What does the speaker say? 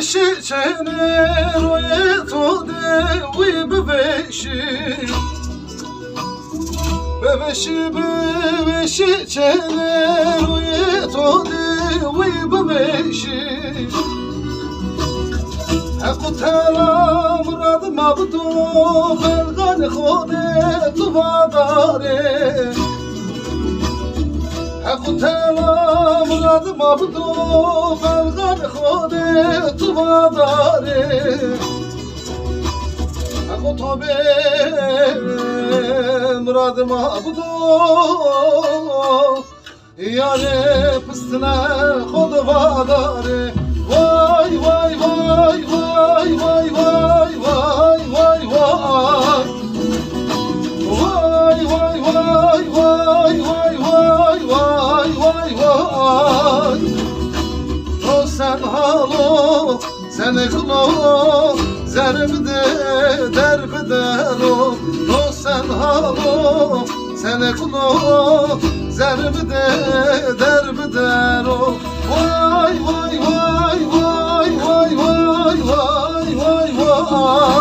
ببشي چنر و تو دوی ببشی چنر و تو دوی ببشی حق تلا مراد مبدو بلغن خودت تو واداره حق تلا مراد مبدو بلغن خودت تو واداره حق تو به مراد مبدو یاره پستنه خود واداره وای وای وای وای وای وای وای وای وای وای وای وای وای وای وای وای وای تو sen halı sen eklo zerbide derbidero تو sen halı sen eklo zerbide derbidero vay vay vay vay vay vay vay vay vay